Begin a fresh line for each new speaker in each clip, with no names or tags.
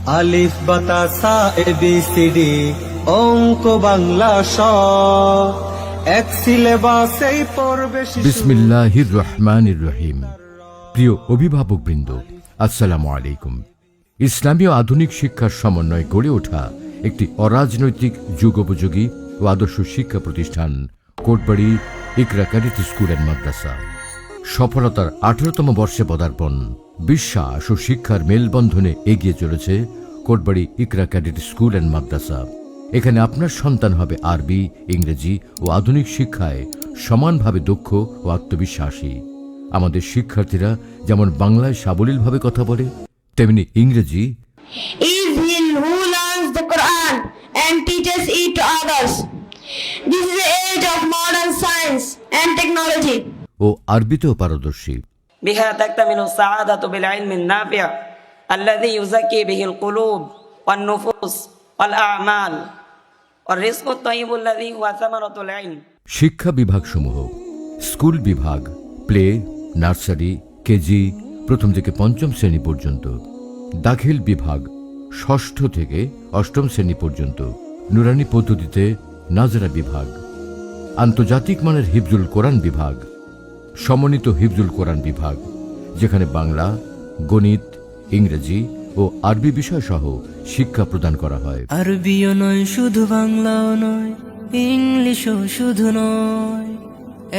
আলিফ বাতা সা এবিসিডি অঙ্ক বাংলা স এক সিলেবাসেই পড়বে শিশু।
বিসমিল্লাহির রহমানির রহিম। প্রিয় অভিভাবকবৃন্দ, আসসালামু আলাইকুম। ইসলামী ও আধুনিক শিক্ষার সমন্বয়ে গড়ে ওঠা একটি অরাজনৈতিক যুগোপযোগী ও আদর্শ শিক্ষা প্রতিষ্ঠান কোটবাড়ি ইকরা ক্যাডেট স্কুল অ্যান্ড মাদ্রাসা সফলতার 18তম বর্ষে পদার্পণ। বিশ্বাস ও শিক্ষার মেলবন্ধনে এগিয়ে চলেছে কোটবাড়ি ইকরা ক্যাডেট স্কুল অ্যান্ড মাদ্রাসা। এখানে আপনার সন্তান হবে আরবি, ইংরেজি ও আধুনিক শিক্ষায় সমানভাবে দক্ষ ও আত্মবিশ্বাসী। আমাদের শিক্ষার্থীরা যেমন বাংলায় সাবলীলভাবে কথা বলে, তেমনি ইংরেজি
is he who learns the Quran and teaches it to others. This is the age of modern science and technology.
ও আরবিতেও পারদর্শী।
بها تكتمل السعادة بالعلم النافع الذي يزكي به القلوب والنفوس والأعمال والرزق الطيب الذي هو ثمرة العلم.
শিক্ষা বিভাগসমূহ: স্কুল বিভাগ, প্লে, নার্সারি, কেজি, প্রথম থেকে পঞ্চম শ্রেণী পর্যন্ত। দাখিল বিভাগ, ষষ্ঠ থেকে অষ্টম শ্রেণী পর্যন্ত। নুরানি পদ্ধতিতে নাজরা বিভাগ। আন্তর্জাতিক মানের হিফজুল কোরআন বিভাগ। সমন্বিত হিফজুল কোরআন বিভাগ, যেখানে বাংলা, গণিত, ইংরেজি ও আরবি বিষয় সহ শিক্ষা প্রদান করা হয়।
আরবিও নয় শুধু, বাংলাও নয়, ইংলিশও শুধু নয়,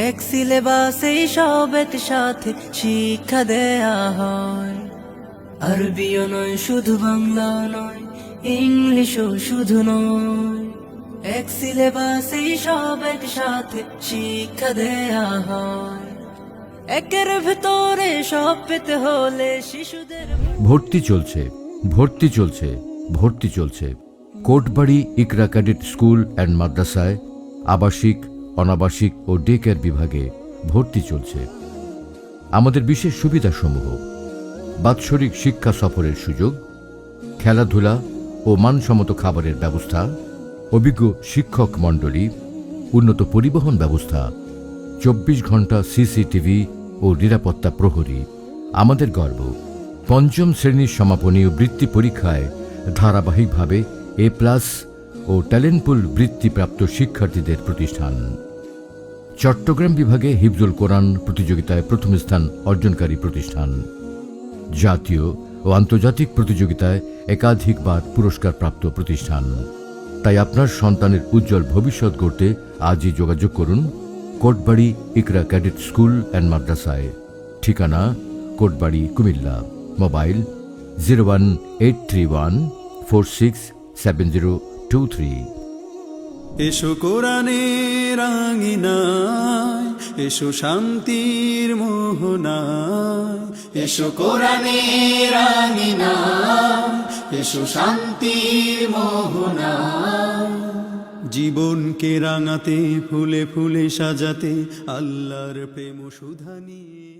এক সিলেবাসেই সব একসাথে শিক্ষা দেয়া হয়। আরবিও নয় শুধু, বাংলাও নয়, ইংলিশও শুধু নয়, এক সিলেবাসেই সব একসাথে শিক্ষা দেয়া হয়। একের ভেতরে সব পেতে হলে শিশুদের
ভর্তি চলছে, ভর্তি চলছে, ভর্তি চলছে। কোটবাড়ি ইকরা ক্যাডেট স্কুল অ্যান্ড মাদ্রাসায় আবাসিক, অনাবাসিক ও ডে কেয়ার বিভাগে ভর্তি চলছে। আমাদের বিশেষ সুবিধাসমূহ: বাৎসরিক শিক্ষা সফরের সুযোগ, খেলাধুলা ও মানসম্মত খাবারের ব্যবস্থা, অভিজ্ঞ শিক্ষক মণ্ডলী, উন্নত পরিবহন ব্যবস্থা, 24 ঘন্টা সিসিটিভি ও নিরাপত্তা প্রহরী। আমাদের গর্ব, পঞ্চম শ্রেণীর সমাপনী ও বৃত্তি পরীক্ষায় ধারাবাহিকভাবে A+ ও ট্যালেন্টপুল বৃত্তিপ্রাপ্ত শিক্ষার্থীদের প্রতিষ্ঠান। চট্টগ্রাম বিভাগে হিফজুল কোরআন প্রতিযোগিতায় প্রথম স্থান অর্জনকারী প্রতিষ্ঠান। জাতীয় ও আন্তর্জাতিক প্রতিযোগিতায় একাধিকবার পুরস্কারপ্রাপ্ত প্রতিষ্ঠান। তাই আপনার সন্তানের উজ্জ্বল ভবিষ্যৎ গড়তে আজই যোগাযোগ করুন কোটবাড়ি ইকরা ক্যাডেট স্কুল অ্যান্ড মাদ্রাসায়। ঠিকানা: কোটবাড়ি, কুমিল্লা। মোবাইল 01831467023।
এসো কোরআনের আঙিনায়, এসো শান্তির মোহনায়, এসো কোরআনের আঙিনায়, এসো শান্তির মোহনায়। জীবনকে রাঙাতে, ফুলে ফুলে সাজাতে, আল্লাহর প্রেম সুধা নিয়ে।